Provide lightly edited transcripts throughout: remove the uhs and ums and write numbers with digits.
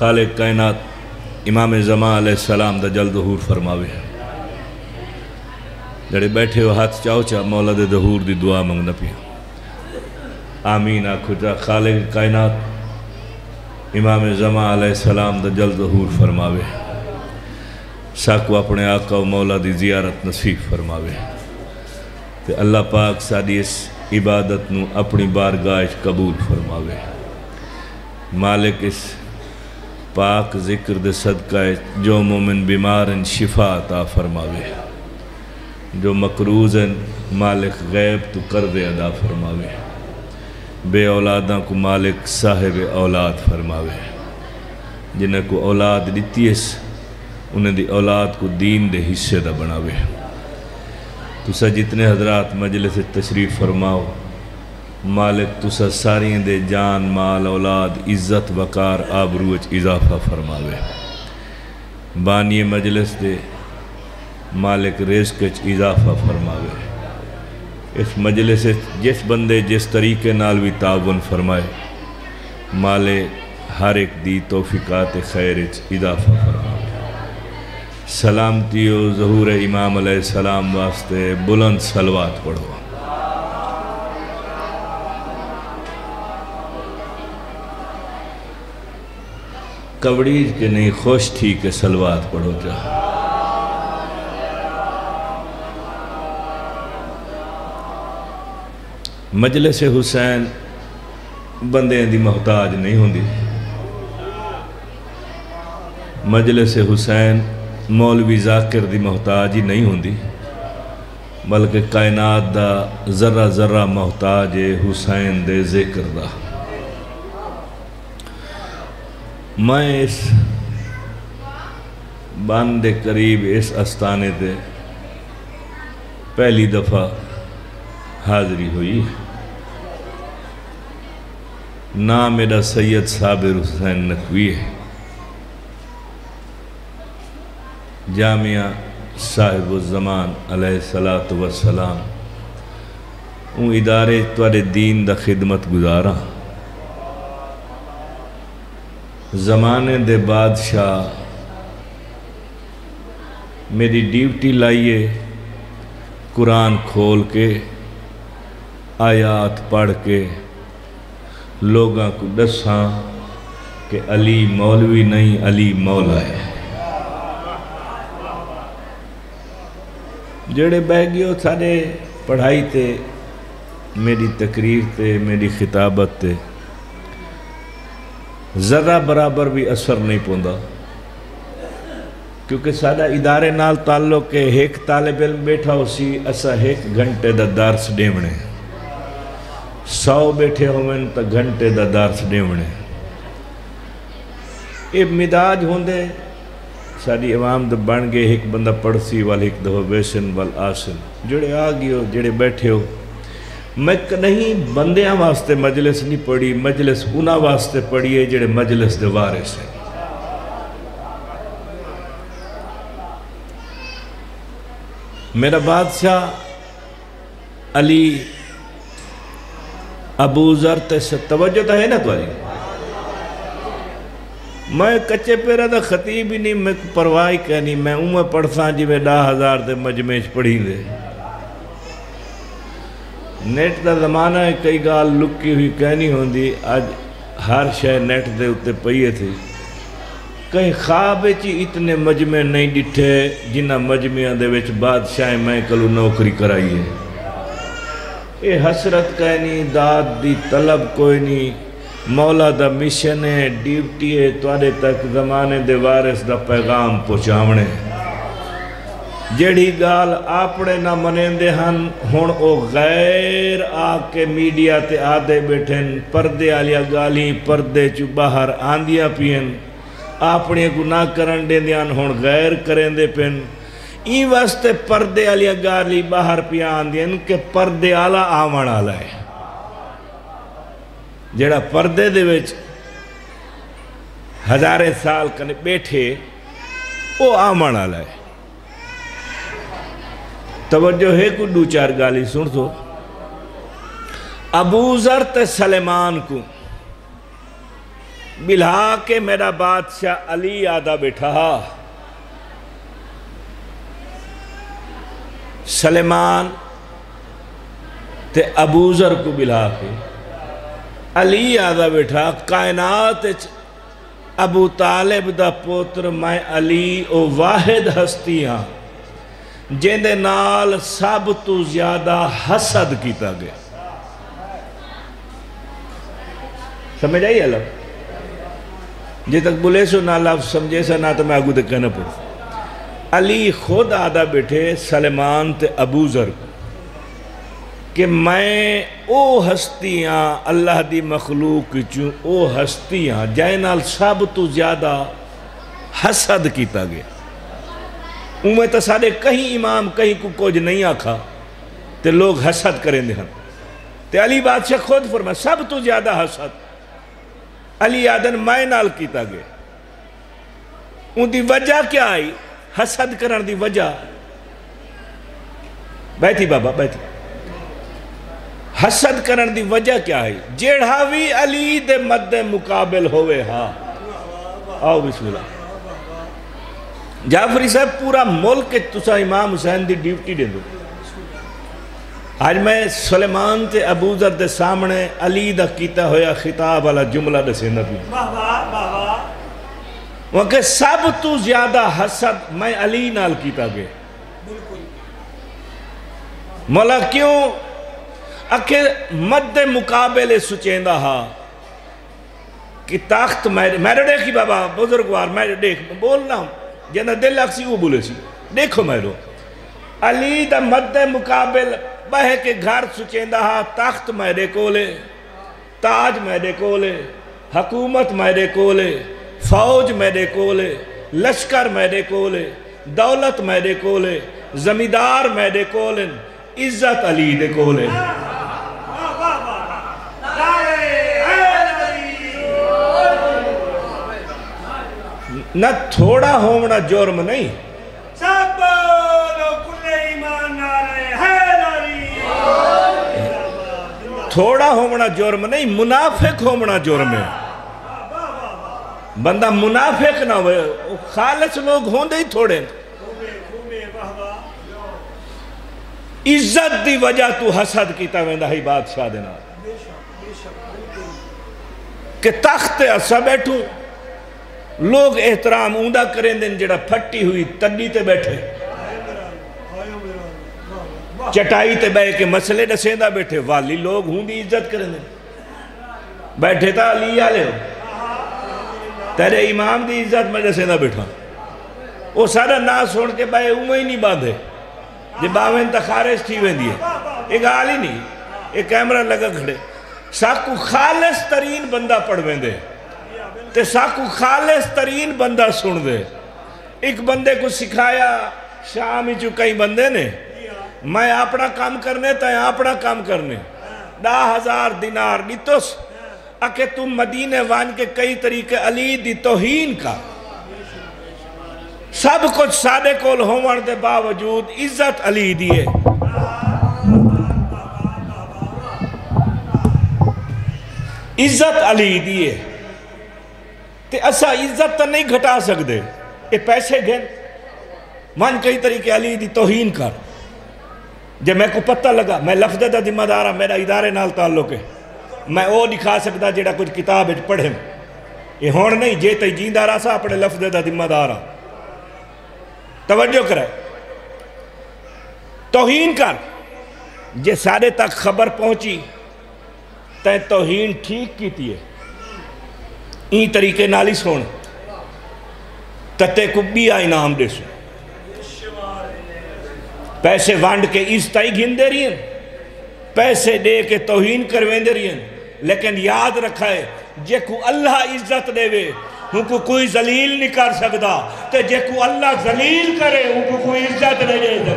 خالق کائنات امام زمان علیہ السلام دا جل ظہور فرماوے جڑے بیٹھے ہو ہاتھ چاہو چاہ مولا دے ظہور دی دعا منگنا پیا آمین آکھو چاہ خالق کائنات امام زمان علیہ السلام دا جل ظہور فرماوے ساکو اپنے آقا و مولا دی زیارت نصیب فرماوے تے اللہ پاک ساری اس عبادت نو اپنی بارگاہ قبول فرماوے مالک اس پاک ذکر دے صدقہ جو مومن بیمارن شفا عطا فرماوے جو مقروضن مالک غیب تو کر دے ادا فرماوے بے اولاداں کو مالک صاحب اولاد فرماوے جنہیں کو اولاد دیتی ہے انہیں دی اولاد کو دین دے حصے دا بناوے تسا جتنے حضرات مجلس تشریف فرماؤ مالک تسا ساری دے جان مال اولاد عزت وقار آبروچ اضافہ فرماوے بانی مجلس دے مالک رزقچ اضافہ فرماوے اس مجلس جس بندے جس طریقے نال بھی تعاون فرمائے مالک ہر ایک دی توفیقات خیرچ اضافہ فرماوے سلامتی و ظہور امام علیہ السلام واسطے بلند صلوات پڑھو کوڑیج کے نہیں خوش تھی کہ صلوات پڑھو جا مجلس حسین بندے دی محتاج نہیں ہوندی مجلس حسین مولوی ذاکر دی محتاج ہی نہیں ہوندی بلکہ کائنات دا ذرہ ذرہ محتاج حسین دے ذکر دا میں اس باندے قریب اس استانے دے پہلی دفعہ حاضری ہوئی نام میرا سید صابر حسین نقوی ہے جامعہ صاحب الزمان علیہ السلام ان ادارے توارے دین دا خدمت گزارا زمانے دے بادشاہ میری ڈیوٹی لائیے قرآن کھول کے آیات پڑھ کے لوگاں کو دساں کہ علی مولوی نہیں علی مولا ہے جڑے بہ گئے سارے پڑھائی تے میری تقریر تے میری خطابت تے ذرہ برابر بھی اثر نہیں پوندا کیونکہ سادہ ادارے نال تعلق کے ایک طالب علم بیٹھا ہو سی اسا ایک گھنٹے دا درس دیونے 100 بیٹھے ہوئن تا گھنٹے دا درس دیونے یہ مداج ہوندے ساری عوام دا بن گئے ایک بندہ پڑھسی وال ایک دفعہ ویسن وال آسن جڑے آگئے ہو جڑے بیٹھے ہو میں نہیں بندیاں واسطے مجلس نہیں پڑھی مجلس انہاں واسطے پڑھیے جڑے مجلس دے وارث ہیں میرا بادشاہ علی ابو ذر تے توجہ تا ہے نا توالی میں کچے پیرا دا خطیب ہی نہیں میں پرواہی کہنی میں میں پڑھساں جی میں 10,000 دے مجمعش پڑھی دے نیٹ دا زمانہ ہے کئی گال لکی ہوئی کہنی ہوندی آج ہر شے نیٹ دے اتے پئیے تھی کہیں خواب چی اتنے مجمع نہیں ڈٹھے جنہ مجمعہ دے وچ بادشاہ میں کلو نوکری کرائیے اے حسرت کہنی داد دی طلب کوئی نہیں مولا دا مشن ہے ڈیوٹی ہے توارے تک زمانے دے وارث دا پیغام پہنچاونے جڑی گال آپڑے نہ منیندے ہن ہون او غیر آکے میڈیا تے آدھے بیٹھن پردے آلیا گالی پردے چو باہر آندیا پین آپڑے گناہ کرن دے دیان ہون غیر کرن دے پین این واسطے پردے آلیا گالی باہر پیا آندین کہ پردے آلا آمان آلا ہے جڑا پردے دے وچ ہزارے سال کنے بیٹھے او آمان آلا ہے توجہ ہے کو دو چار گالی سن تو ابو ذر تے سلیمان کو بلہا کے میرا بادشاہ علی آدھا بیٹھا سلیمان تے ابو ذر کو بلہا کے علی آدھا بیٹھا کائنات ابو طالب دا پوتر میں علی او واحد ہستی ہاں جن دے نال سب تو زیادہ حسد کیتا گیا. سمجھ آئی لفظ جی تک بولے سو نہ لفظ سمجھے سا نہ تو میں آگو دے کہنا پڑ. علی خود آدھا بیٹھے سلیمان تے ابو ذر کہ میں او ہستیاں اللہ دی مخلوق چوں او ہستیاں جائے نال سب تو زیادہ حسد کیتا گیا. میں تو سارے کہیں امام کہیں کو کچھ نہیں آکھا تے لوگ حسد کریں دے ہن تے علی بادشاہ خود فرما سب تو زیادہ حسد علی آدن میں نال کیتا گیا. ان دی وجہ کیا آئی حسد کرن دی وجہ بیٹھی بابا بیٹھی حسد کرن دی وجہ کیا آئی جیڑھا بھی علی دے مد مقابل ہوئے ہاں. آؤ بسم اللہ. جعفری صاحب پورا ملک کے تسا امام حسین دی ڈیوٹی دے دو. آج میں سلیمان تے ابو ذر دے سامنے علی دا کیتا ہویا خطاب والا جملہ دے سے نبی وہ کہ سب تو زیادہ حسد میں علی نال کیتا گئے. مولا کیوں اکھے مد مقابل سچیندہ ہا کہ تاخت میرے دیکھی بابا بزرگوار میرے دیکھ بولنا ہوں جنہ دل اکسی وہ بولے سی دیکھو میرو علی دا مد مقابل بہے کے گھر سچیندہ ہا تاخت میرے کولے تاج میرے کولے حکومت میرے کولے فوج میرے کولے لشکر میرے کولے دولت میرے کولے زمیندار میرے کولے عزت علی دے کولے. نہ تھوڑا ہونا جرم نہیں تھوڑا ہونا جرم نہیں منافق ہونا جرم ہے. بندہ منافق نہ ہوئے خالص لوگ ہوندے ہی تھوڑے عزت دی وجہ تو حسد کیتا ویندہ ہی بادشاہ دینا کہ تخت اسا بیٹھوں لوگ احترام اوندہ کریں دیں جڑا پھٹی ہوئی تڈی تے بیٹھے چٹائی تے بے کے مسئلے نسیندہ بیٹھے والی لوگ ہوندی عزت کریں دیں بیٹھے تا علی آلے ہو تیرے امام دی عزت میں نسیندہ بیٹھا وہ سارا نا سوڑ کے بے اومہ ہی نہیں باندھے جب باوین تا خارج تھی وین دیئے ایک آل ہی نہیں ایک کیمرہ لگا کھڑے ساکو خالص ترین بندہ پڑھ وین دے تے ساکو خالص ترین بندہ سن دے. ایک بندے کو سکھایا شامی چو کئی بندے نے میں اپنا کام کرنے تا اپنا کام کرنے 10,000 دینار نیتوس اکے تم مدینے وان کے کئی طریقے علی دی توہین کا سب کچھ سادے کول ہومن دے باوجود عزت علی دیئے. عزت علی دیئے تے اسا عزت تا نہیں گھٹا سکتے یہ پیسے گھن من کئی طریقے علی دی توہین کر جب میں کو پتہ لگا میں لفظ دا ذمہ دارا میرا ادارے نال تعلق ہے میں او دکھا سکتا جیڑا کچھ کتاب پڑھیں یہ ہون نہیں جے تے جیندہ راسا اپنے لفظ دا ذمہ دارا توجہ کرے توہین کر جے سارے تک خبر پہنچی تے توہین ٹھیک کیتی ہے این طریقے نالی سون تتے کو بھی انعام دے سو پیسے وانڈ کے اس تائی گھن دے رہی ہیں پیسے دے کے توہین کروین دے رہی ہیں لیکن یاد رکھا ہے جے کو اللہ عزت دے وے ان کو کوئی ذلیل نہیں کر سکتا تے جے کو اللہ ذلیل کرے ان کو کوئی عزت نہیں دے.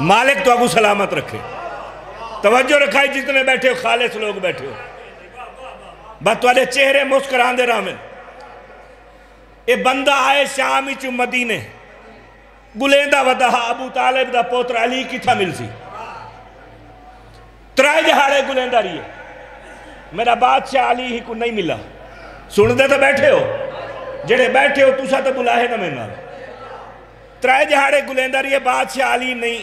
مالک تو ابو سلامت رکھے توجہ رکھائی جتنے بیٹھے ہو خالص لوگ بیٹھے ہو بات والے چہرے مسکران دے رامن اے بندہ آئے شامی چو مدینے گلیندہ ودہا ابو طالب دا پوتر علی کی تھا مل سی ترائے جہاڑے گلینداری ہے میرا بادشاہ علی ہی کو نہیں ملا سن دے تو بیٹھے ہو جڑے بیٹھے ہو تُسا تو بلاہے نہ میں نال ترائے جہاڑے گلینداری ہے بادشاہ علی نہیں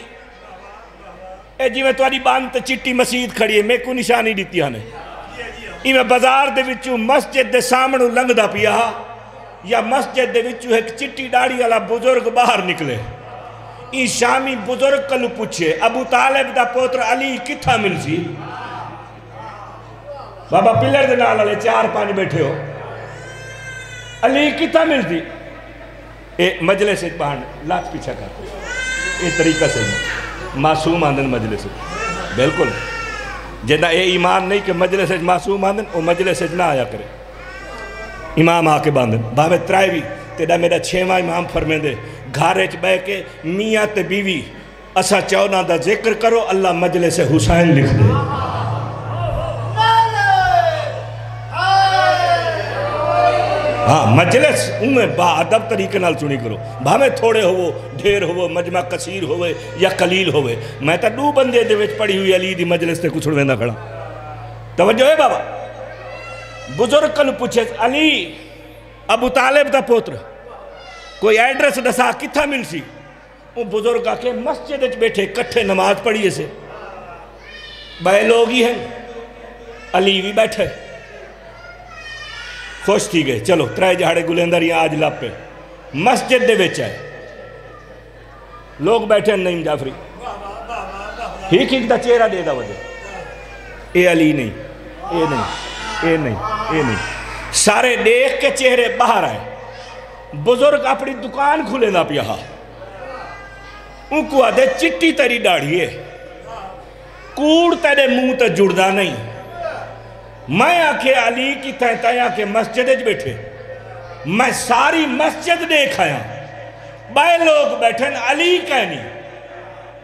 اے جی میں تواری بانت چٹی مسجد کھڑی ہے میں کو نشانی دیتی ہاں نے میں بازار دے وچوں مسجد دے سامنوں لنگ دا پیا یا مسجد دے وچوں ایک چٹی ڈاڑی والا بزرگ باہر نکلے این شامی بزرگ کلو پوچھے ابو طالب دا پوتر علی کتھا مل سی بابا پلر دے نال والے 4-5 بیٹھے ہو علی کتھا مل سی اے مجلس ایک باہر لات پیچھا کرتے اے طریقہ سے معصوم آندن مجلس بالکل جنہ اے ایمان نہیں کہ مجلس معصوم آندن وہ مجلس نہ آیا کرے امام آ کے باندن بابے ترائے بھی تیڑا میرا 6واں امام فرمیں دے گھارے بے کے میاں تے بیوی اسا چونا دا ذکر کرو اللہ مجلس حسین لکھ دے ہاں مجلس انہیں با ادب طریقے نال چنی کرو بھامے تھوڑے ہوئے ڈھیر ہوئے مجمع کثیر ہوئے یا قلیل ہوئے میں تا 2 بندے دے وچ پڑھی ہوئی علی دی مجلس تے کچھ ویندہ کھڑا توجہ ہے بابا بزرگ کل پوچھے علی ابو طالب دا پوتر کوئی ایڈریس دسا کتھا مل سی وہ بزرگ آکے مسجد بیٹھے کٹھے نماز پڑھیے سے بھائی لوگ ہی ہیں علی بھی بیٹھے خوش تھی گئے چلو ترائے جہاڑے گلیندری آج لاپ پہ مسجد دے بیچ آئے لوگ بیٹھے ہیں نعیم جعفری ہی دا چہرہ دے دا وجہ اے علی نہیں اے نہیں اے نہیں اے نہیں سارے دیکھ کے چہرے باہر آئے بزرگ اپنی دکان کھلے نہ پیا ان کو آدھے چٹی تیری ڈاڑھی ہے کوڑ تیرے منہ تے جڑدا نہیں میں آکے علی کی تیتایا کے مسجد بیٹھے میں ساری مسجد دیکھ آیا بائے لوگ بیٹھن علی کہنی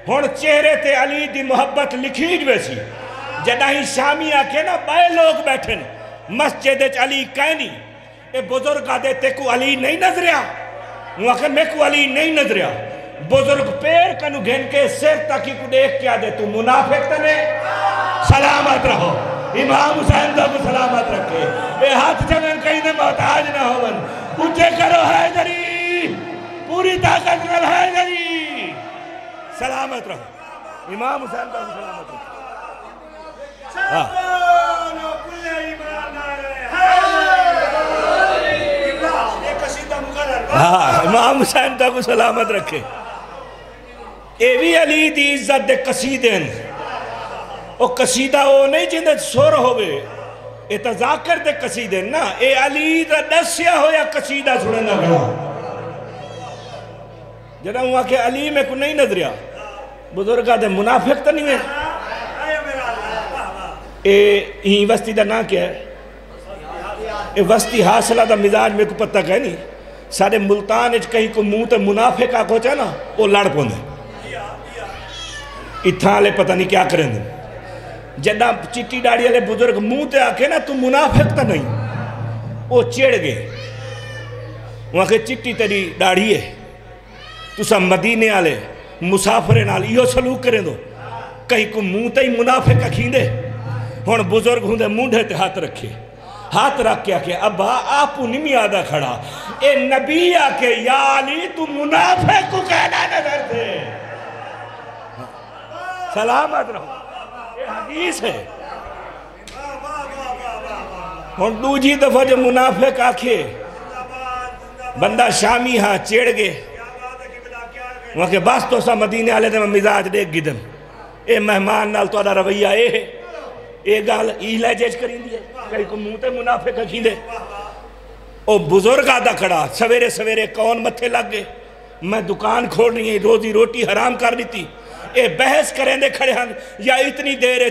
ہون چہرے تے علی دی محبت لکھیج ویسی جداہی شامی آکے نا بائے لوگ بیٹھن مسجد علی کہنی اے بزرگ آدھے تے کو علی نہیں نظریا وہ آکے میں کو علی نہیں نظریا بزرگ پیر کنو گھن کے سر تاکی کو دیکھ کیا دے تو منافق تنے سلامت رہو امام حسین کو سلامت رکھے اے ہاتھ جنن کہیں نے محتاج نہ ہوون اچھے کرو حیدری پوری طاقت کر حیدری سلامت رہو امام حسین کو سلامت رکھے امام حسین کو سلامت رکھے اے بھی علی دی عزت دے قصیدیں او قصیدہ او نہیں جندے سور ہوئے اے تذاکر دے قصیدے نا اے علی دا دسیا ہویا قصیدہ سنے نہ گیا جنہاں ہوا کہ علی میں کو نہیں نظریا بزرگاں دے منافق تا نہیں ہے اے ہی وستی دا نا کیا ہے اے وستی حاصلہ دا مزاج میں کو پتہ کہہ نہیں سارے ملتان اچھ کہیں کو منہ تے منافق آکو چاہ نا وہ لڑ پوندے اتھاں لے پتہ نہیں کیا کریں دیں جنہ چٹی ڈاڑی والے بزرگ منہ تے آکے نا تو منافق تا نہیں وہ چڑ گئے وہاں کے چٹی تیری ڈاڑی ہے تو سب مدینے والے مسافرے نال یہ سلوک کریں دو کہیں کو منہ تے ہی منافق اکھیں دے ہون بزرگ ہوں دے منڈے تے ہاتھ رکھے ہاتھ رکھ کے آکے ابا آپو نمی آدھا کھڑا اے نبی آکے یا علی تو منافق کو کہنا نظر دے سلامت رہو حدیث ہے اور دوجی دفعہ جو منافق آکھے بندہ شامی ہاں چیڑ گئے وہاں کے باس تو سا مدینے آلے دے میں مزاج دیکھ گدن اے مہمان نال تو آدھا رویہ اے گال ای لہجیج کریں دیئے کہیں کو موتے منافق اکھیں دے او بزرگ آدھا کھڑا سویرے سویرے کون متھے لگ گئے میں دکان کھوڑ نہیں ہے روزی روٹی حرام کر دیتی اے بحث کریں دے کھڑے ہن یا اتنی دیر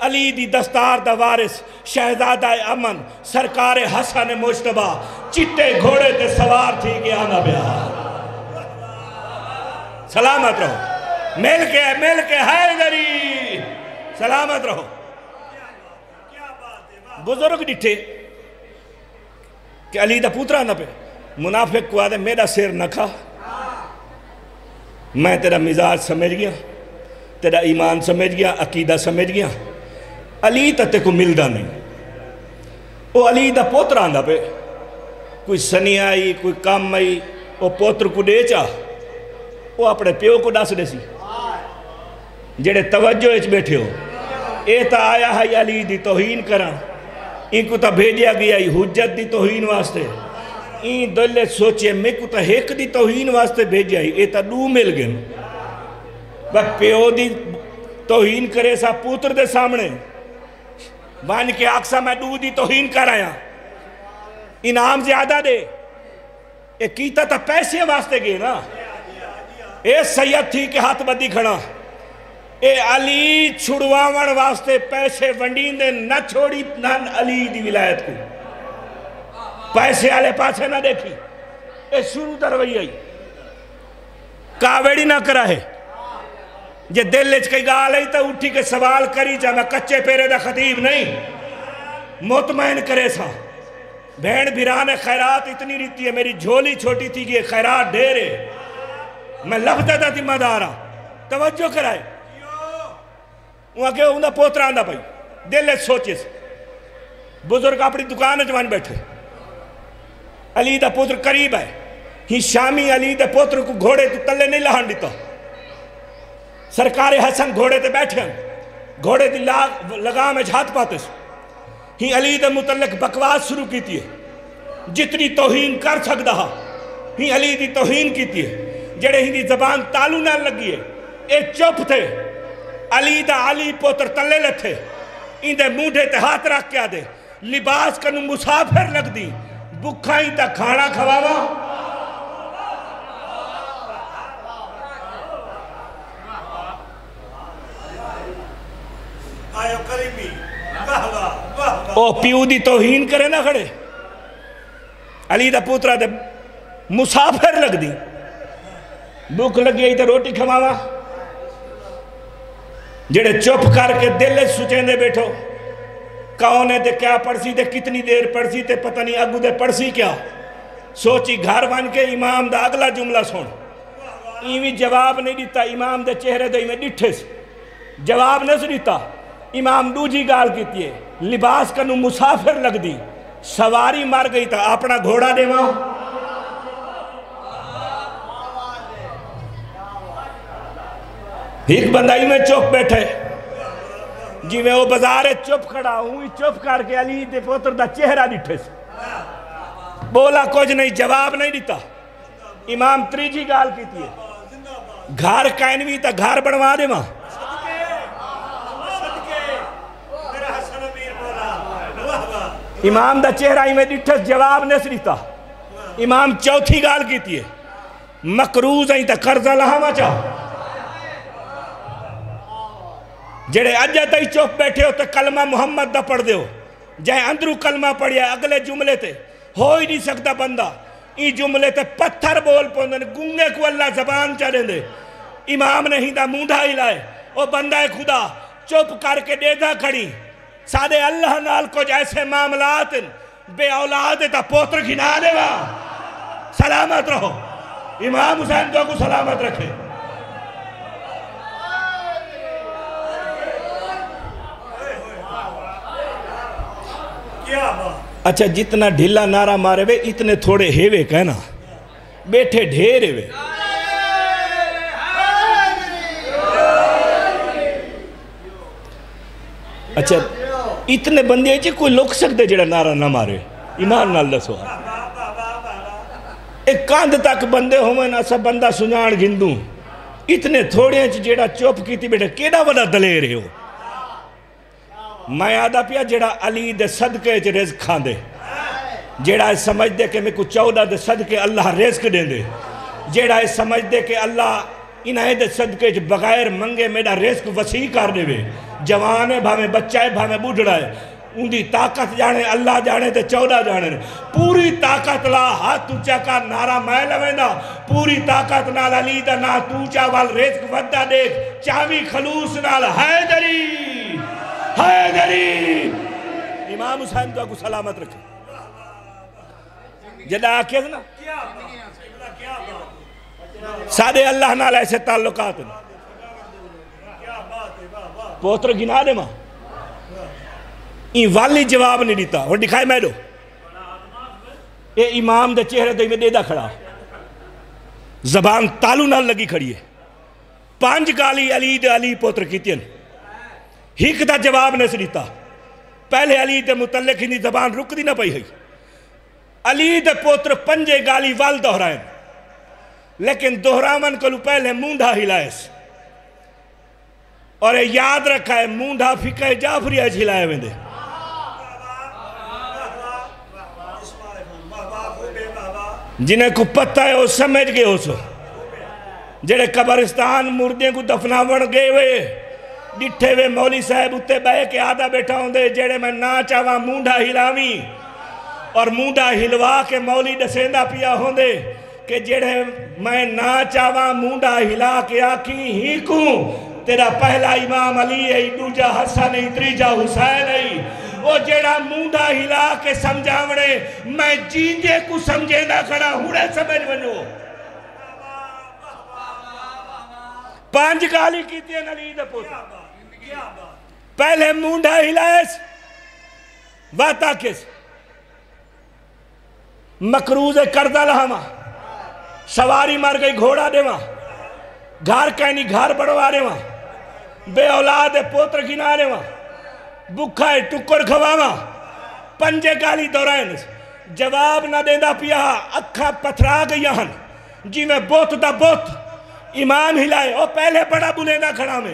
علی دی دستار دا وارث شہزادہ امن سرکار حسن مجتبہ چٹے گھوڑے تے سوار تھی گیا نہ بیار سلامت رہو مل کے حیدری سلامت رہو بزرگ ڈٹھے کہ علی دا پوترہ نہ پہ منافق کو آدھے میرا سیر نہ کھا میں تیرا مزاج سمجھ گیا تیرا ایمان سمجھ گیا عقیدہ سمجھ گیا علی تے کو ملدا نہیں. وہ علی دا پوتر آندا پہ کوئی سنی آئی کوئی کام آئی وہ پوتر کو دے چاہ وہ اپنے پیو کو دس دے سی جڑے توجہ اچ بیٹھے ہو اے تا آیا ہے علی دی توہین کران ان کو تا بھیجیا گیا حجت دی توہین واسطے این دلے سوچے میں کو تا ایک دی توہین واسطے بھیجیا اے تا دو مل گئے بس پیو دی توہین کرے سا پوتر دے سامنے بان کے آکسا میں دو دی توہین کر آیا انعام زیادہ دے اے کیتا تا پیسے واسطے گئے نا اے سید تھی کہ ہاتھ بدی کھڑا اے علی چھڑواوڑ واسطے پیسے ونڈین دے نہ چھوڑی نہ علی دی ولایت کو پیسے آلے پاسے نہ دیکھی اے شروع دروئی آئی کاویڑی نہ کرا ہے جے دل لچ کئی گال آئی تا اٹھی کے سوال کری جا میں کچے پیرے دا خطیب نہیں مطمئن کرے سا بہن بھیران خیرات اتنی ریتی ہے میری جھولی چھوٹی تھی کہ خیرات ڈھیرے میں لفظہ دا ذمہ دارا توجہ کرائے وہاں کہ انہا پوتر آندہ پائی دل لچ سوچے سے بزرگ اپنی دکان جوان بیٹھے علی دا پوتر قریب ہے ہی شامی علی دا پوتر کو گھوڑے تو تلے نہیں لہن دیتا سرکار حسن گھوڑے تے بیٹھے ہیں گھوڑے دی لگام میں جھات پاتے سے ہی علی دے متعلق بکواس شروع کیتی ہے جتنی توہین کر سکتا ہا ہی علی دی توہین کیتی ہے جڑے ہی دی زبان تالو نہ لگی ہے اے چپ تھے علی دا علی پوتر تلے لتھے ان دے موڈے تے ہاتھ رکھ کیا دے لباس کنو مسافر لگ دی بکھائیں تا کھانا کھواوا او پیو دی توہین کرے نہ کھڑے علی دا پوترہ دے مسافر لگ دی بھوک لگی ہے تے روٹی کھواوا جڑے چپ کر کے دل سوچیں دے بیٹھو کون ہے تے کیا پڑسی تے کتنی دیر پڑسی تے پتہ نہیں اگو دے پڑسی کیا سوچی گھر بن کے امام دا اگلا جملہ سن ایویں جواب نہیں دیتا امام دے چہرے دے میں ڈٹھے سے جواب نہیں دیتا امام دوجی گال کیتی ہے لباس کنو مسافر لگ دی سواری مار گئی تھا اپنا گھوڑا دے ماں ایک بندائی میں چوک بیٹھے جی میں وہ بزارے چپ کھڑا ہوں چپ کر کے علی دے پوتر دا چہرہ ڈٹھے سے بولا کچھ نہیں جواب نہیں دیتا امام تریجی گال کیتی ہے گھر کائنوی تا گھر بڑھوا دے ماں امام دا چہرہ ہی میں ڈٹھس جواب نہیں سریتا امام چوتھی گال کیتی ہے مقروض ہیں تا قرضہ لہاما چاہ جڑے اجہ تائی چوک بیٹھے ہو تے کلمہ محمد دا پڑھ دے ہو جائے اندرو کلمہ پڑھیا اگلے جملے تے ہو ہی نہیں سکتا بندہ ای جملے تے پتھر بول پوندن گنگے کو اللہ زبان چاہنے دے امام نے ہی دا مونڈھا ہی لائے او بندہ خدا چپ کر کے دیدہ کھڑی سادے اللہ نال کچھ ایسے معاملات بے اولاد تا پوتر گھنا دے وا سلامت رہو امام حسین تو کو سلامت رکھے اچھا جتنا ڈھلا نعرہ مارے وے اتنے تھوڑے ہیوے کہنا بیٹھے ڈھیرے وے اچھا اتنے بندے ہیں کوئی لوگ سکتے جڑا نعرہ نہ مارے ایمان نال دسو ایک کاندھ تک بندے ہوئے نا سب بندہ سنجان گھندوں اتنے تھوڑے ہیں جڑا چوپ کی تھی بیٹھے کیڑا وڈا دلے رہے ہو میں آدھا پیا جڑا علی دے صدقے چ رزق کھان دے جڑا سمجھ دے کہ میں کو 14 دے صدقے اللہ رزق دیں دے جڑا سمجھ دے کہ اللہ انہیں دے صدقے چ بغیر منگے میرا رزق وسیع کر دے وے جوان ہے بھامے بچہ ہے بھامے بوڑھڑا ہے ان دی طاقت جانے اللہ جانے تے 14 جانے پوری طاقت لا ہاتھ اونچا کا نعرہ میں لویندا پوری طاقت نال علی دا نا تو چا وال رزق ودا دیکھ چاوی خلوص نال حیدری حیدری امام حسین تو کو سلامت رکھے جدا آکھے نا سادے اللہ نال ایسے تعلقات پوتر گنا دے ماں این والی جواب نہیں دیتا اور دکھائے میں دو اے امام دے چہرے دے میں دیدہ کھڑا زبان تالو نال لگی کھڑی ہے 5 گالی علی دے علی پوتر کیتین ہیک دا جواب نہیں دیتا پہلے علی دے متعلق ہی نہیں زبان رک دی نہ پئی ہے علی دے پوتر 5 گالی وال دہرائیں لیکن دہرامن کلو پہلے مونڈا ہلائیس اور یاد رکھا ہے مونڈا فقہ جعفری اج ہلائے ویندے جنہیں کو پتہ ہے وہ سمجھ گئے ہو سو جڑے قبرستان مردیں کو دفنا بڑھ گئے ہوئے ڈٹھے ہوئے مولی صاحب اتے بے کے آدھا بیٹھا ہوں دے جڑے میں نا چاہواں مونڈا ہلاویں اور مونڈا ہلوا کے مولی ڈسیندہ پیا ہوں دے کہ جڑے میں نا چاہواں مونڈا ہلا کے آکھی ہی کوں تیرا پہلا امام علی ہے دوجا حسن ہے تریجا حسین ہے وہ جڑا مونڈا ہلا کے سمجھاوڑے میں جیندے کو سمجھے نہ کھڑا ہوڑے سمجھ ونو 5 گالی کیتی ہیں علی دے پوتر پہلے مونڈا ہلائیس واتا کس مکروز کردہ لہما سواری مر گئی گھوڑا دے وہاں گھار کہنی گھار بڑھوا رہے وہاں بے اولاد پوتر گنا رہے وہاں بکھائے ٹکر کھوا وہاں 5 گالی دورائن جواب نہ دیندہ پیا اکھا پتھرا گئی یہاں جی میں بوت دا بوت امام ہلائے اور پہلے بڑا بلیندہ کھڑا میں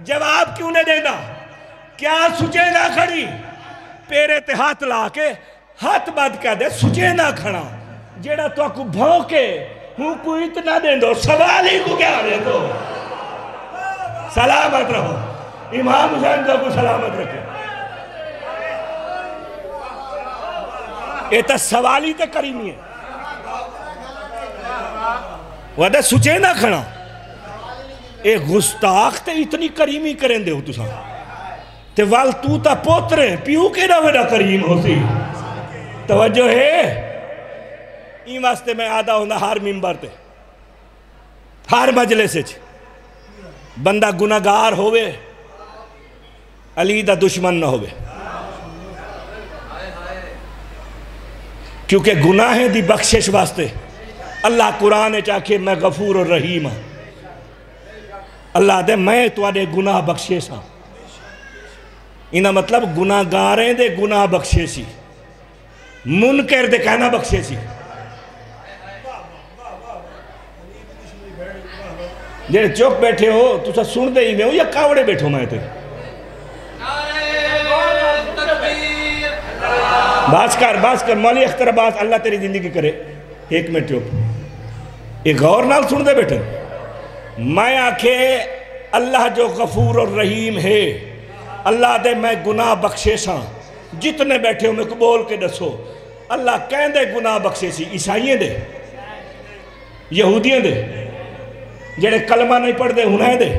جواب کیوں نہیں دیندہ کیا سچے نہ کھڑی پیرے تے ہاتھ لا کے ہاتھ بات کہہ دے سچے نہ کھڑا جیڑا تو کو بھوکے ہوں کو اتنا دیندو سوال ہی کو کیا رہے تو سلامت رہو امام حسین کو سلامت رکھے یہ تا سوالی تے کریمی ہے وہاں سچے نہ کھڑا اے گستاخ تے اتنی کریمی کریں دے ہو تو سا تے وال تو تا پوترے پیو کے نہ وڈا کریم ہو سی توجہ ہے این واسطے میں آدھا ہوندہ ہر ممبر تے ہر مجلسے بندہ گناہگار ہوئے علی دا دشمن نہ ہوئے کیونکہ گناہیں دی بخشش واسطے اللہ قرآن چاکے میں غفور اور رحیم ہوں اللہ دے میں توڑے گناہ بخشے سا انہا مطلب گناہ گاریں دے گناہ بخشے سی منکر دے کہنا بخشے سی جیڑے چوک بیٹھے ہو تو سا سن دے ہی میں ہو یا کاوڑے بیٹھو میں تے باز کر مولی اختر باز اللہ تیری زندگی کرے 1 منٹ چوک ایک غور نال سن دے بیٹھے میں آکھے اللہ جو غفور اور رحیم ہے اللہ دے میں گناہ بخشے ساں جتنے بیٹھے ہو میں کو بول کے دسو اللہ کہیں دے گناہ بخشے سی عیسائییں دے یہودیاں دے جڑے کلمہ نہیں پڑھ دے ہنائیں دے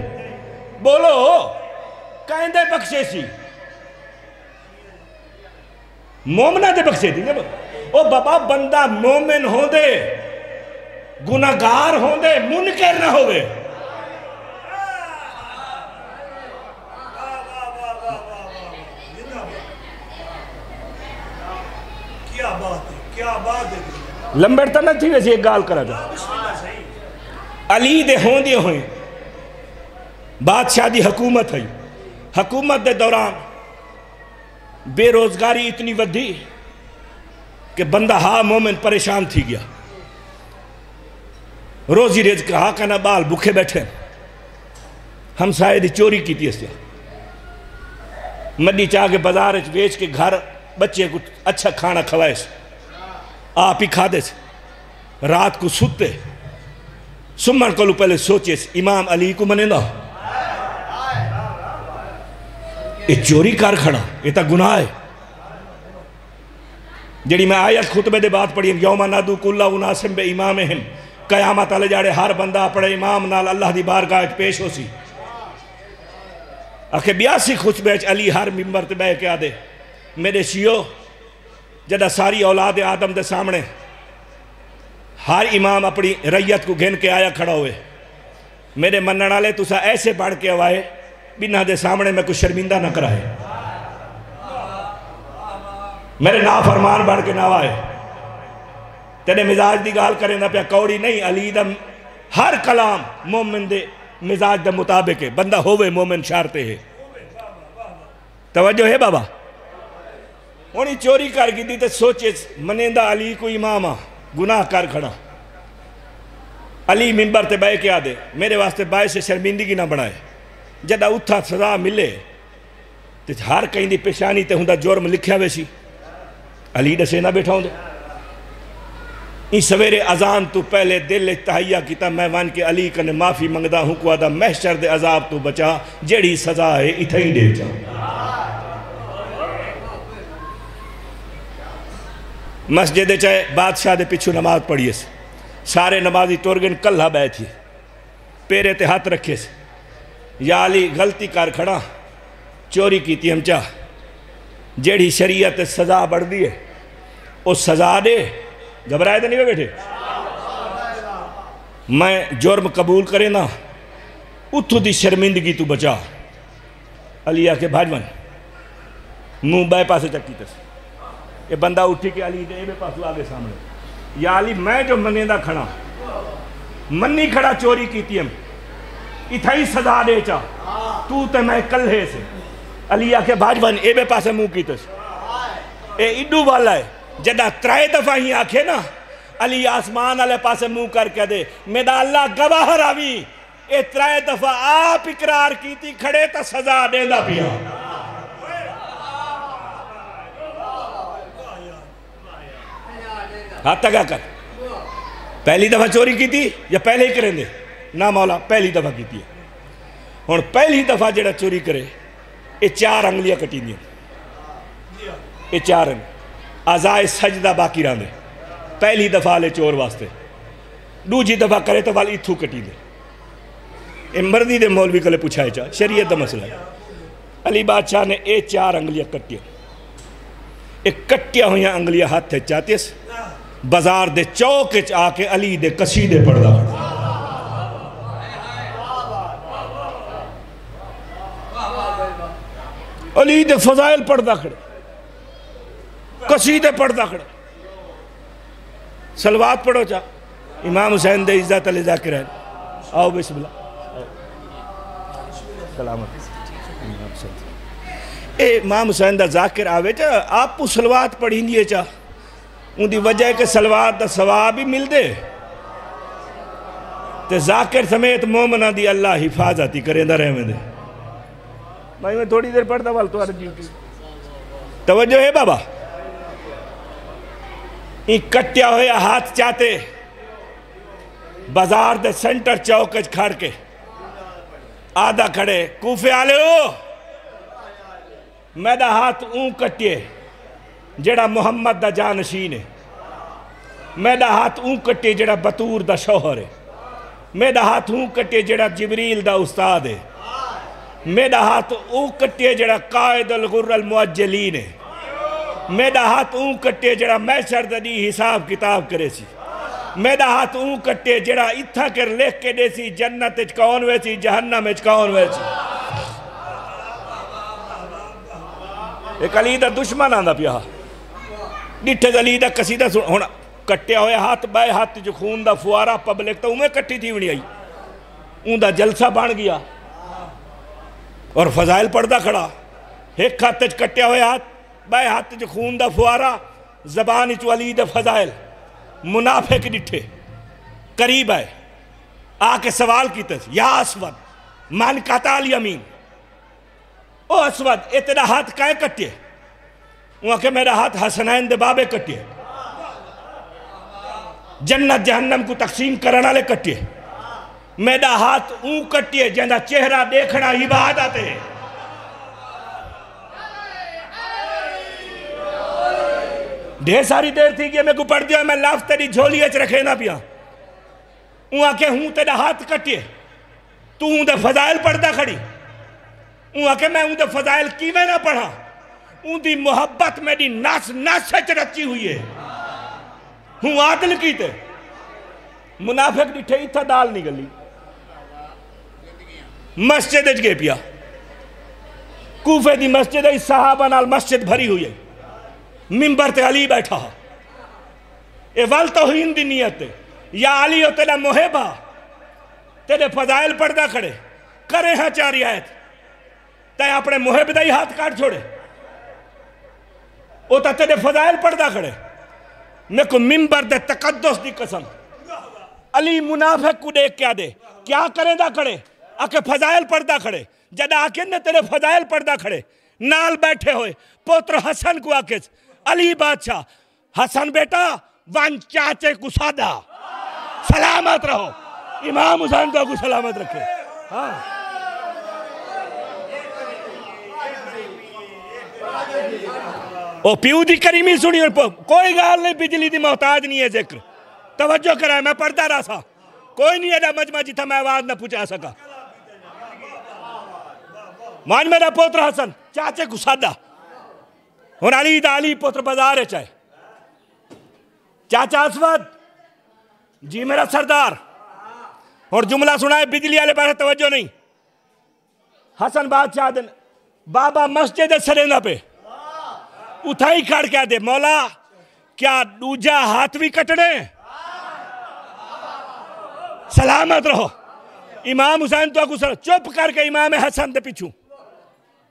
بولو کہیں دے بخشے سی مومنہ دے بخشے دی او بابا بندہ مومن ہوں دے گناہگار ہوں دے منکر نہ ہوئے لمبرتا نہ تھی ویسے ایک گال کرا جا علی دے ہوں دے ہوئیں بادشاہ دی حکومت ہے حکومت دے دوران بے روزگاری اتنی ودھی کہ بندہ ہاں مومن پریشان تھی گیا روزی رزق ہاں کنا بال بکھے بیٹھے ہم سائے دی چوری کی تھی اس سے مڈی چاہ کے بازار ویچ کے گھر بچے کو اچھا کھانا کھوائے سے آپ ہی کھا دے سے رات کو سوتے سمن کو لو پہلے سوچے سے امام علی کو منے نہ یہ چوری کار کھڑا یہ تا گناہ ہے جڑی میں آیت خطبے دے بات پڑھی یوم نادو کلا اناسم بے امامہم قیامت علی جاڑے ہر بندہ پڑھے امام نال اللہ دی بارگاہ پیش ہو سی آکھے 82 خطبے علی ہر ممبر تے بے کے آدھے میرے شیعو جدہ ساری اولاد آدم دے سامنے ہر امام اپنی ریت کو گھن کے آیا کھڑا ہوئے میرے منن والے تسا ایسے بڑھ کے آوائے بنا دے سامنے میں کچھ شرمندہ نہ کرائے میرے نافرمان بن کے نہ آئے تیرے مزاج دی گال کریں دا پیا کوڑی نہیں علی دا ہر کلام مومن دے مزاج دا مطابق ہے بندہ ہوئے مومن شارتے ہے توجہ ہے بابا ہونی چوری کر کی دی تے سوچے منیندہ علی کو امام گناہ کر کھڑا علی منبر تے بائے کیا دے میرے واسطے بائے سے شرمندگی نہ بڑھائے جدہ اتھا سزا ملے تے ہر کہیں دی پیشانی تے ہندہ جرم لکھیا ویسی علی دسے نہ بیٹھا ہوں دے این سویرے اذان تو پہلے دل تحیہ کیتا میں وان کے علی کنے معافی منگدا ہوں کو آدھا محشر دے عذاب تو بچا جیڑی سزا ہے اتھا ہی دے جا مسجد چاہے بادشاہ دے پچھو نماز پڑھیے سے سارے نمازی تورگن کلہ بیٹھی پیرے تے ہاتھ رکھے سے یا علی غلطی کار کھڑا چوری کی تھی ہم چاہ جیڑی شریعت سزا بڑھ دیئے اس سزا دے گھبرائے تو نہیں بیٹھے میں جرم قبول کرے نا اتھو دی شرمندگی تو بچا علی آکے بھاجون منہ بے پاسے چکی تس یہ بندہ اٹھی کہ علی دے بے پاسو آگے سامنے یا علی میں جو منیندہ کھڑا منی کھڑا چوری کی تھی ہم اتھا ہی سزا دے چا تو تے میں کل ہے سے علی آکے بھاجون اے بے پاسے منہ کی تس اے اڈو والا ہے جدہ ترائے دفعہ ہی آکھے نا علی آسمان علیہ پاسے منہ کر کے دے میرا اللہ گواہ راوی اے ترائے دفعہ آپ اقرار کی تھی کھڑے تا سزا دے دا پیا ہاتھ تگا کر پہلی دفعہ چوری کی تھی یا پہلے ہی کریں دے نا مولا پہلی دفعہ کی تھی اور پہلی دفعہ جڑا چوری کرے اے 4 انگلیاں کٹی دیں اے 4 انگلیاں آزائے سجدہ باقی رہنے پہلی دفعہ لے چور واسطے دوجی دفعہ کرے تو والی اتھو کٹی دے اے مردی دے مولوی کلے پوچھائے چاہ شریعت دا مسئلہ ہے علی بادشاہ نے اے 4 انگلیاں کٹیا اے کٹیا ہویاں انگلیاں ہاتھ تھے چاہتے اس بازار دے چوک آکے علی دے قصیدے پڑھدا علی دے فضائل پڑھدا کھڑے قصیدے پڑھدا کھڑے سلوات پڑھو چاہ امام حسین دے عزت علی ذاکر ہے آؤ بسم اللہ سلامت اے امام حسین دا ذاکر آوے چاہ آپ کو سلوات پڑھیں دیئے چاہ ان دی وجہ ہے کہ سلوات دا ثواب ہی مل دے تے ذاکر سمیت مومنہ دی اللہ حفاظتی کریں دا رہے میں دے میں تھوڑی دیر پڑھتا وال تو عرضی کی توجہ ہے بابا این کٹیا ہوئے ہاتھ چاہتے بازار دے سنٹر چوکج کھڑ کے آدھا کھڑے کوفے آلے ہو میں دا ہاتھ اون کٹیے جڑا محمد دا جانشین ہے میں دا ہاتھ اون کٹیے جڑا بطور دا شوہر ہے میں دا ہاتھ اون کٹیے جڑا جبریل دا استاد ہے میں دا ہاتھ اون کٹیے جڑا قائد الغر المعجلین ہے میں دا ہاتھ اون کٹے جڑا محشر دی حساب کتاب کرے سی میں دا ہاتھ اون کٹے جڑا اتھا کر لکھ کے دے سی جنت اچ کون ویسی جہنم اچ کون ویسی ایک علی دا دشمن آندہ پیا ڈٹھے علی دا قصیدہ ہونا کٹیا ہوئے ہاتھ بائے ہاتھ جو خون دا فوارا پبلک تا انہیں کٹی تھی ونی آئی ان دا جلسہ بان گیا اور فضائل پردہ کھڑا ایک ہاتھ کٹیا ہوئے ہاتھ بائے ہاتھ جو خون دا فوارا زبانی چو علی دا فضائل منافق ڈٹھے قریب آئے آکے سوال کی تس یا اسود من قتال یمین او اسود اتنا ہاتھ کائیں کٹے وہاں کہ میرا ہاتھ حسنین دے بابے کٹے جنت جہنم کو تقسیم کرنا لے کٹے میرا ہاتھ اون کٹے جنہ چہرہ دیکھنا عبادت ہے ڈھیر ساری دیر تھی کہ میں کو پڑھ دیا میں لاف تیری جھولی اچ رکھے نہ پیا وہاں کہ ہوں تیرا ہاتھ کٹے تو ہوں دے فضائل پڑھدا کھڑی وہاں کہ میں ہوں دے فضائل کی میں نہ پڑھا ہوں دی محبت میں دی ناس سچ رچی ہوئی ہے ہوں عادل کی تے منافق ڈٹھے اتھا دال نگلی مسجد اچ گئے پیا کوفے دی مسجد ہے صحابہ نال مسجد بھری ہوئی ہے ممبر تے علی بیٹھا اے وال توہین دی نیت یا علی ہو تیرا محبہ تیرے فضائل پردہ کھڑے کرے ہاں چاری آیت تے اپنے محب دا ہی ہاتھ کاٹ چھوڑے او تا تیرے فضائل پردہ کھڑے میں کو ممبر دے تقدس دی قسم علی منافق کو دیکھ کیا دے کیا کریں دا کھڑے آکے فضائل پردہ کھڑے جد آکے نے تیرے فضائل پردہ کھڑے نال بیٹھے ہوئے پوتر حسن کو آکے علی بادشاہ حسن بیٹا وان چاچے کو سادہ سلامت رہو امام حسین کو سلامت رکھے او پیو دی کریمی سنی کوئی گال نہیں بجلی دی محتاج نہیں ہے ذکر توجہ کرائے میں پڑھتا رہا سا کوئی نہیں ہے مجمع جتا میں آواز نہ پوچھا سکا مان میرا پوتر حسن چاچے کو سادہ اور علی دا علی پوتر بازار ہے چاہے چاچا اسود جی میرا سردار اور جملہ سنائے بجلی والے پاس توجہ نہیں حسن بادشاہ دن بابا مسجد سرینا پہ اتھائی کھڑ کیا دے مولا کیا دوجا ہاتھ بھی کٹنے سلامت رہو امام حسین تو اکو سر چپ کر کے امام حسن دے پیچھو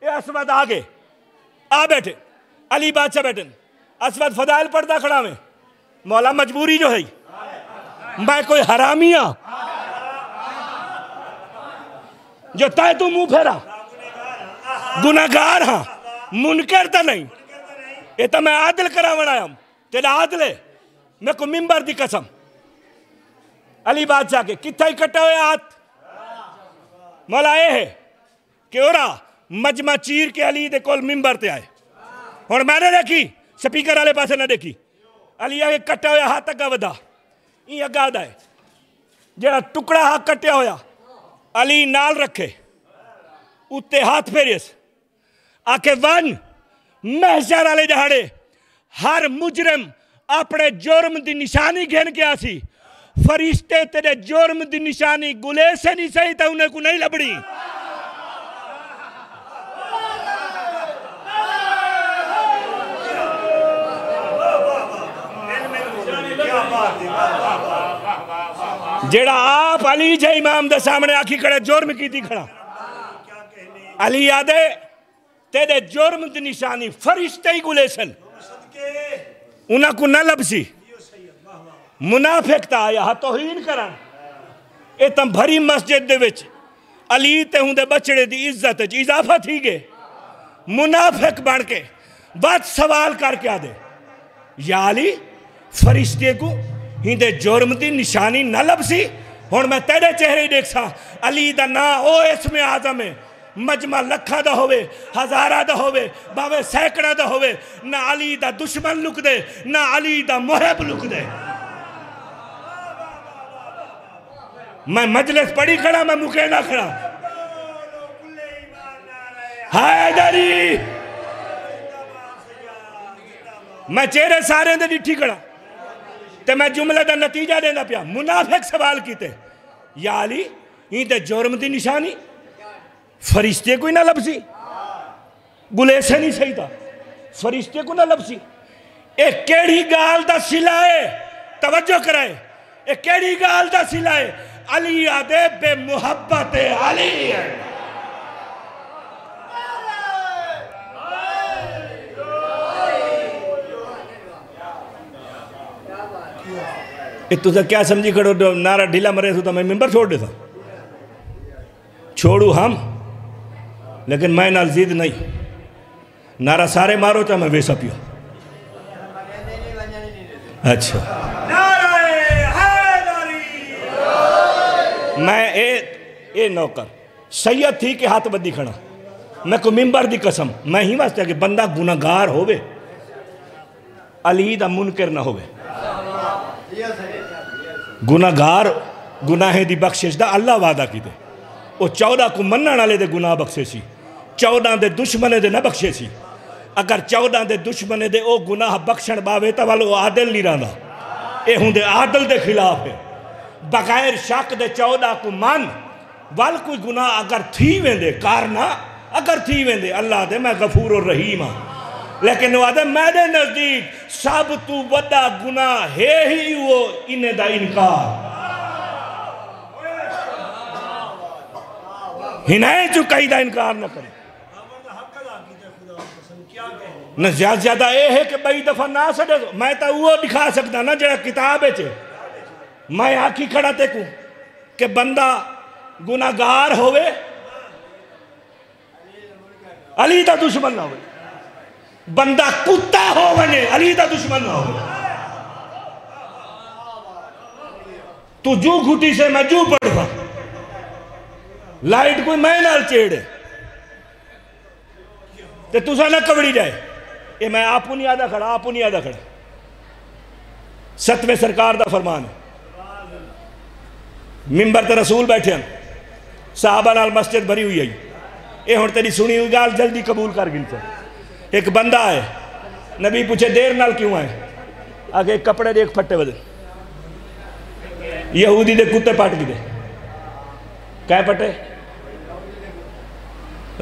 اے اسود آگے آ بیٹھے علی بادشاہ بیٹھے اسود فضائل پردہ کھڑا میں مولا مجبوری جو ہے میں کوئی حرامیاں جو تائے تو منہ پھیرا گناہگار ہاں منکر تا نہیں یہ تا میں عادل کرا بنایا ہوں تیرا عادل ہے میں کو ممبر دی قسم علی بادشاہ کے کتھا ہی کٹا ہوئے ہاتھ مولا اے ہے کہ اورا مجمع چیر کے علی دے کول ممبر تے آئے اور میں نے دیکھی سپیکر والے پاسے نہ دیکھی علی آگے کٹا ہویا ہاتھ تک ودا یہ اگا دا ہے جڑا ٹکڑا ہاتھ کٹیا ہویا علی نال رکھے اتے ہاتھ پھیریس آکے ون محشر والے جہاڑے ہر مجرم اپنے جرم دی نشانی گھن کے آسی فرشتے تیرے جرم دی نشانی گلے سے نہیں صحیح تھا انہیں کو نہیں لبڑی جیڑا آپ علی جے امام دے سامنے آکھی کھڑے جرم کی تھی کھڑا علی یادے تیرے جرم دی نشانی فرشتے ہی گلے سن انہاں کو نہ لبسی منافق تا آیا توہین کرن اے تم بھری مسجد دے وچ علی تے ہوں دے بچڑے دی عزت ہے اضافہ تھی گے منافق بڑھ کے بات سوال کر کے آدھے یا علی فرشتے کو ہندے جرم دی نشانی نہ لبسی اور میں تیرے چہرے دیکھ سا علی دا نا او اسم اعظم ہے مجمع لکھا دا ہوئے ہزارہ دا ہوئے باوے سینکڑا دا ہوئے نہ علی دا دشمن لک دے نہ علی دا محب لک دے میں مجلس پڑھی کھڑا میں مکے نہ کھڑا حیدری میں چہرے سارے دے ڈٹھی کھڑا تے میں جملہ دا نتیجہ دینا پیا منافق سوال کیتے یا علی ہی تے جرم دی نشانی فرشتے کوئی نہ لبسی گلے سے نہیں صحیح تھا فرشتے کو نہ لبسی ایک کیڑی گال دا سلائے توجہ کرائے ایک کیڑی گال دا سلائے علی آدھے بے محبت علی ہے تو سے کیا سمجھی کھڑو نعرہ ڈھیلا مرے سو تو میں ممبر چھوڑ دیتا چھوڑو ہم لیکن میں نال زید نہیں نعرہ سارے مارو چاہ میں ویسا پیو اچھا میں اے نوکر سید تھی کہ ہاتھ بدی کھڑا میں کو ممبر دی قسم میں ہی واسطہ کہ بندہ گناہگار ہوئے علی دا منکر نہ ہوئے گناہگار گناہیں دی بخشش دا اللہ وعدہ کی دے او 14 کو منن والے دے گناہ بخشے سی 14 دے دشمنے دے نہ بخشے سی اگر 14 دے دشمنے دے او گناہ بخشن باوے تا والو عادل نہیں رہنا اے ہوں دے عادل دے خلاف ہے بغیر شک دے 14 کو من وال کوئی گناہ اگر تھی ویندے کارنا اگر تھی ویندے اللہ دے میں غفور و رحیم ہاں لیکن وہ آدھے میرے نزدیک سب تو بڑا گناہ ہے ہی وہ انہیں دا انکار ہنائیں جو کہیں دا انکار نہ کرے نہ زیادہ اے ہے کہ بئی دفعہ نہ سڑے میں تا وہ دکھا سکتا نا جڑا کتاب ہے میں آنکھی کھڑا دیکھوں کہ بندہ گناہگار ہوئے علی دا دشمن نہ ہوئے بندہ کتا ہوئے علی دا دشمن نہ ہوئے تو جو گھٹی سے میں جو پڑھتا لائٹ کوئی میں نال چیڑے تے تُسا نہ کبڑی جائے یہ میں آپو نہیں آدھا کھڑا ستویں سرکار دا فرمان ہے ممبر تے رسول بیٹھے ہیں صحابہ نال مسجد بھری ہوئی ہے یہ ہون تیری سنی ہوئی گال جلدی قبول کر گلتا ایک بندہ آئے نبی پوچھے دیر نال کیوں آئے آگے ایک کپڑے دے ایک پھٹے بدے یہودی دے کتے پاٹ کی دے کہے پٹے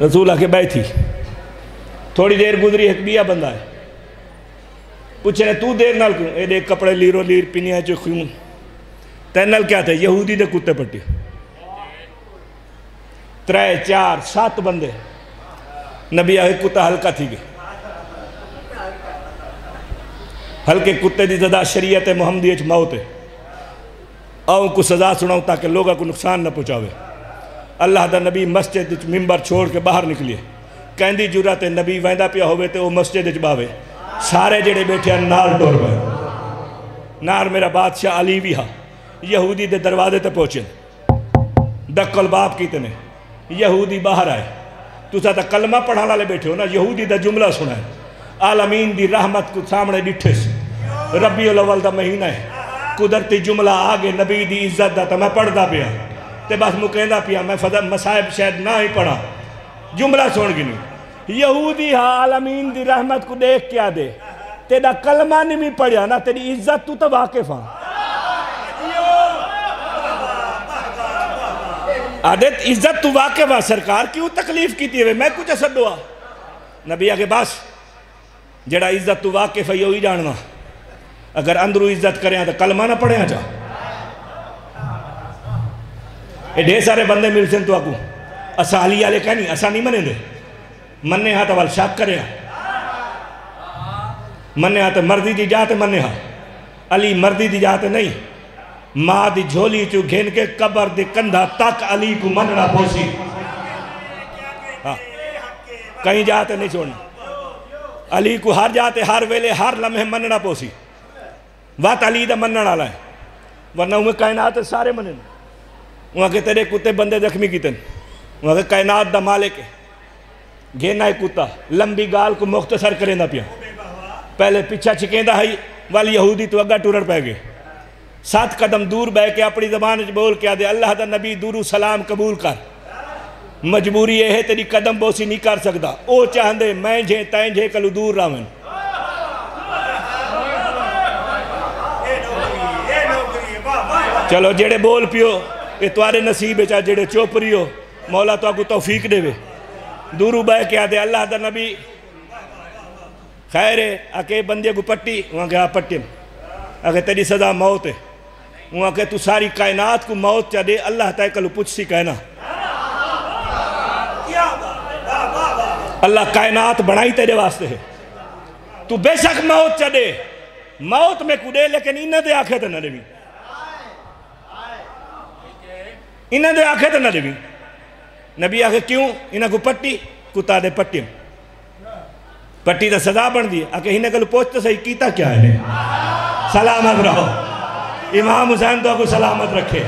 رسول آکے بیٹھی تھوڑی دیر گزری ایک بیا بندہ ہے پوچھے تو دیر نال کیوں اے دے کپڑے لیرو لیر پینیا چو خون تین نال کیا تھے یہودی دے کتے پٹی 3 4 7 بندے نبی آگے کتا ہلکا تھی گئے ہلکے کتے دی زدہ شریعت محمدی اچھ موت ہے آؤں کو سزا سناؤں تاکہ لوگا کو نقصان نہ پہنچاوے اللہ دا نبی مسجد ممبر چھوڑ کے باہر نکلیے کہندی جرات نبی ویندہ پیا ہوئے تے وہ مسجد اچھ باوے سارے جڑے بیٹھے ہیں نار ٹور بھائے نار میرا بادشاہ علی بھی ہاں یہودی دے دروازے تے پہنچے دکل باپ کی تنے یہودی باہر آئے تو ساتھ کلمہ پڑھانا لے بیٹھے ہو نا یہودی دا جملہ سنا ہے عالمین دی رحمت کو سامنے ڈٹھے سے ربیع الاول دا مہینہ ہے قدرتی جملہ آگے نبی دی عزت دا تا میں پڑھ دا پیا تے بس مکیندہ پیا میں مسائب شاید نہ ہی پڑھا جملہ سن گی نہیں یہودی ہاں عالمین دی رحمت کو دیکھ کیا دے تیرا کلمہ نہیں بھی پڑھیا نا تیری عزت تو واقف ہاں عادت عزت تو واقف ہاں سرکار کیوں تکلیف کی تھی میں کچھ اثر دعا نبی آگے بس جڑا عزت تو واقف ہے یہ ہی جاننا اگر اندرو عزت کریں تو کلمہ نہ پڑھیں جا یہ ڈھیر سارے بندے مل سن تو آکو اسا علی آلے کہنی اسا نہیں منے دے مننے ہاں تو وال شاک کریں مننے ہاں تو مردی دی جاتے مننے ہاں علی مردی دی جاتے نہیں ماں دی جھولی چو گھن کے قبر دی کندھا تک علی کو مننا پوسی کہیں جاتے نہیں چھوڑنا علی کو ہر جاتے ہر ویلے ہر لمحے مننا پوسی وات علی دا مننا ڈالا ہے ورنہ ہمیں کائنات سارے منن وہاں کے تیرے کتے بندے زخمی کی تن وہاں کے کائنات دا مالک ہے گھینا ہے کتا لمبی گال کو مختصر کریں دا پیا پہلے پیچھا چکیں دا ہے والی یہودی تو اگا ٹورڑ پہ گئے 7 قدم دور بے کے اپنی زبان بول کیا دے اللہ دا نبی درو سلام قبول کر مجبوری یہ ہے تیری قدم بوسی نہیں کر سکتا او چاہندے میں جھے تائیں جھے کلو دور راون چلو جڑے بول پیو یہ توارے نصیب چاہ جڑے چوپری ہو مولا تو آگو توفیق دے وے دورو بے کیا دے اللہ دا نبی خیر ہے آکے بندے کو پٹی وہاں گیا پٹی اگر تیری سزا موت ہے وہاں کہ تو ساری کائنات کو موت چاہ دے اللہ تعالیٰ کلو پوچھ سی کہنا اللہ کائنات بڑھائی تیرے واسطے ہے تو بے شک موت چاہ دے موت میں کو دے لیکن انہیں دے آنکھیں تے نہ دے بھی انہیں دے آنکھیں تے نہ دے بھی نبی آنکھیں کیوں انہیں کو پٹی کتا دے پٹی پٹی دا سزا بن دی آنکھیں انہیں کلو پوچھتے صحیح کیتا کیا ہے سلامت رہو امام حسین تو کو سلامت رکھے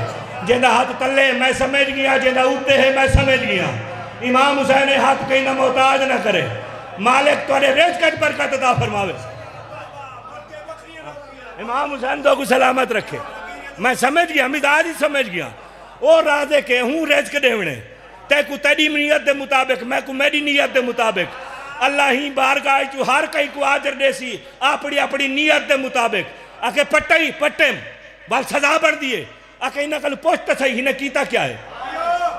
جیندہ ہاتھ تلے میں سمجھ گیا جیندہ اوتے ہے میں سمجھ گیا امام حسین ہاتھ کہیں نہ محتاج نہ کرے مالک تو رزق برکت عطا فرماوے امام حسین تو کو سلامت رکھے میں سمجھ گیا مزاج ہی سمجھ گیا اور رازے کے ہوں رزق دیونے تے کو تیری نیت دے مطابق میں کو میری نیت دے مطابق اللہ ہی بارگاہ چو ہر کئی کو آجر دے سی اپنی نیت دے مطابق آکے پٹائی پٹیم بال سزا بڑھ دیئے آکے انہاں کل پوچھتا صحیح انہیں کیتا کیا ہے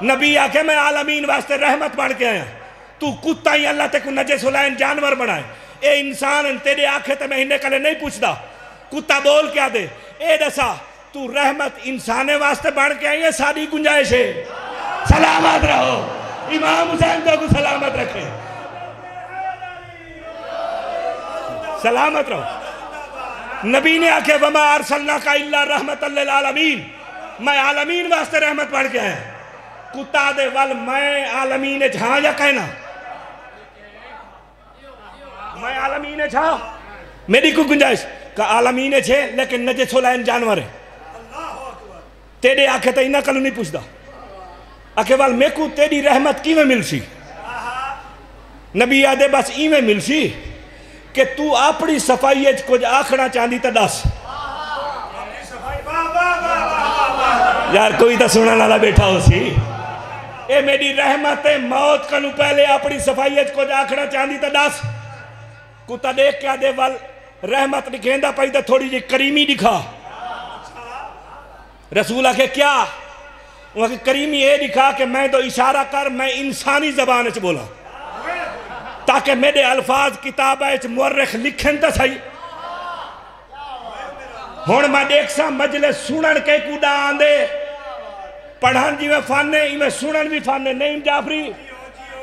نبی آکے میں عالمین واسطے رحمت بڑھ کے آیا تو کتا ہی اللہ تے کو نجس حلائن جانور بنائے اے انسان تیرے آنکھیں تے میں ہنے کلے نہیں پوچھدا کتا بول کیا دے اے دسا تو رحمت انسانے واسطے بڑھ کے آئی ہے ساری گنجائش ہے سلامت رہو امام حسین کو سلامت رکھے سلامت رہو نبی نے آکھے وَمَا أَرْسَلْنَاكَ إِلَّا رَحْمَةً لِلْعَالَمِينَ میں عالمین واسطے رحمت پڑھ کے آیا کتا دے وال میں عالمین جہاں یا کہنا میں عالمین جہاں میری کو گنجائش کہ عالمین چھے لیکن نجس ہولائن جانور ہے تیرے آنکھیں تا انہا کلو نہیں پوچھدا آکھے وال میں کو تیری رحمت کی میں مل سی نبی آدھے بس ای میں مل سی کہ تو اپنی صفائی کچھ آکھنا چاندی تا دس یار کوئی تا سننا نالا بیٹھا ہو سی اے میری رحمت موت کنو پہلے اپنی صفائی کچھ آکھنا چاندی تا دس کتا دیکھ کیا دے وال رحمت دکھیندہ پہیدہ تھوڑی جی کریمی دکھا رسول آکھے کیا وہاں کہ کریمی اے دکھا کہ میں تو اشارہ کر میں انسانی زبان اچھ بولا تاکہ میرے الفاظ کتاب اچھ مورخ لکھن تا صحیح ہون میں دیکھ سا مجلس سنن کے کوڈا آندے پڑھان جی میں فانے میں سنن بھی فانے نعیم جعفری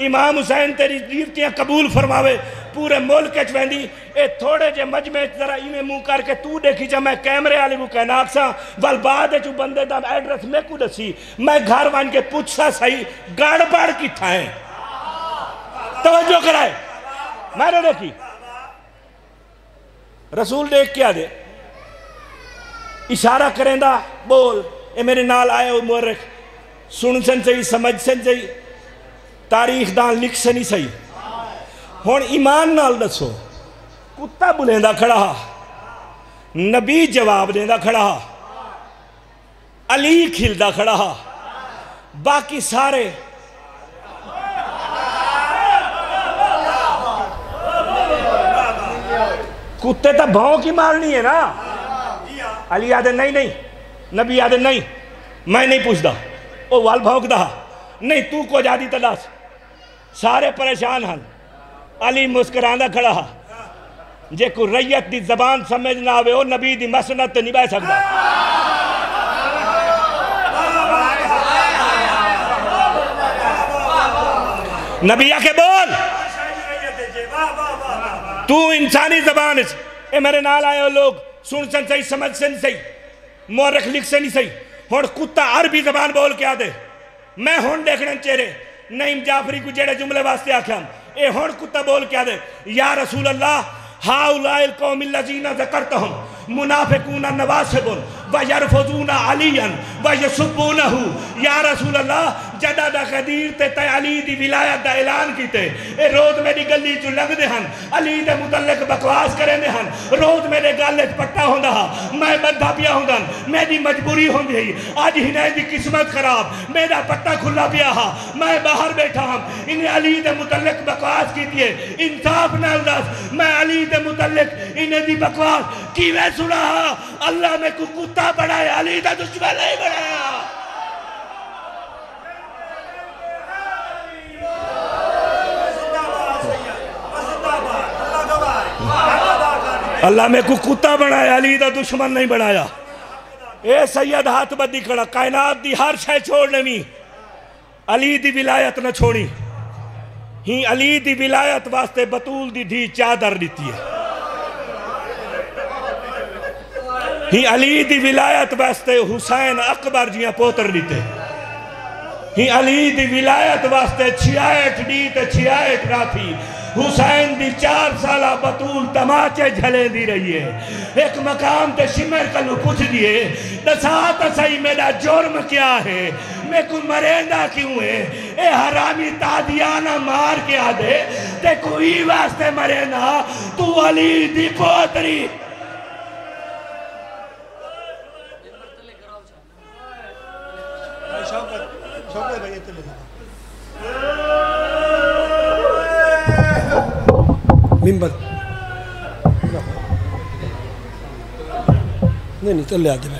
امام حسین تیری دیوتیاں قبول فرماوے پورے ملک اچھ ویندی اے تھوڑے جے مجمع ذرا ایمیں منہ کر کے تو دیکھی جا میں کیمرے آلی کو کہنا آکسا وال بعد چو بندے دا ایڈریس میں کو دسی میں گھر وان کے پوچھ سا صحیح گاڑ باڑ کی تھائیں توجہ کرائے میں نے دیکھی رسول دیکھ کیا دے اشارہ کریں دا بول اے میرے نال آئے ہو مورخ سن سن صحیح سمجھ سن صحیح تاریخ دان لکھ سنی صحیح ہون ایمان نال دسو کتا بلیندہ کھڑا نبی جواب دیندہ کھڑا علی کھلدہ کھڑا باقی سارے کتے تا بھاؤں کی مارنی ہے نا علی آدھے نہیں نبی آدھے نہیں میں نہیں پوچھدا او وال بھاؤں دا نہیں تو کو جادی تلاس سارے پریشان ہن علی مسکراندہ کھڑا جے کو ریت دی زبان سمجھنا ہوئے او نبی دی مسنت نہیں بائے سکتا نبی آکے بول تو انسانی زبان اے میرے نال آئے ہو لوگ سن سن صحیح سمجھ سن صحیح مورخ لکھ سنی صحیح ہون کتا عربی زبان بول کے آدھے میں ہون دیکھنے چہرے نعیم جعفری کو جڑے جملے واسطے آکھیں اے ہون کتا بول کے آدھے یا رسول اللہ ہاؤلائی القوم الذین ذکرتہم منافقون نواسبن ویرفضون علیاً ویسبونہو یا رسول اللہ جدہ دا غدیر تے تے علی دی ولایت دا اعلان کیتے اے روز میری گلی جو لگ دے ہن علی دے متعلق بکواس کریں دے ہن روز میرے گالت پٹا ہوں دا میں بندھا پیا ہوں دن میری مجبوری ہوں دی آج ہی نہیں دی قسمت خراب میرا پٹا کھلا پیا ہاں میں باہر بیٹھا ہوں انہیں علی دے متعلق بکواس کیتی ہے انصاف نہ انداز میں علی دے متعلق انہیں دی بکواس کی میں سنا ہاں اللہ میں کو کتا بڑھائے علی دا دشمن نہیں بڑھایا اللہ میں کو کتا بڑھایا علی دا دشمن نہیں بڑھایا اے سید ہاتھ بدی کھڑا کائنات دی ہر شے چھوڑنے میں علی دی ولایت نہ چھوڑی ہی علی دی ولایت واسطے بطول دی دھی چادر دیتی ہے ہی علی دی ولایت واسطے حسین اکبر جیاں پوتر دیتے ہی علی دی ولایت واسطے 66 دیتے 66 راتی حسین دی 4 سالہ بطول تماچے جھلے دی رہی ہے ایک مقام تے شمر کلو پوچھ دیئے دسات صحیح میرا جرم کیا ہے میں کو مریندہ کیوں ہے اے حرامی تادیانہ مار کے آدھے تے کوئی واسطے مریندہ تو علی دی پوتری ممبر نہیں چلے آتے میں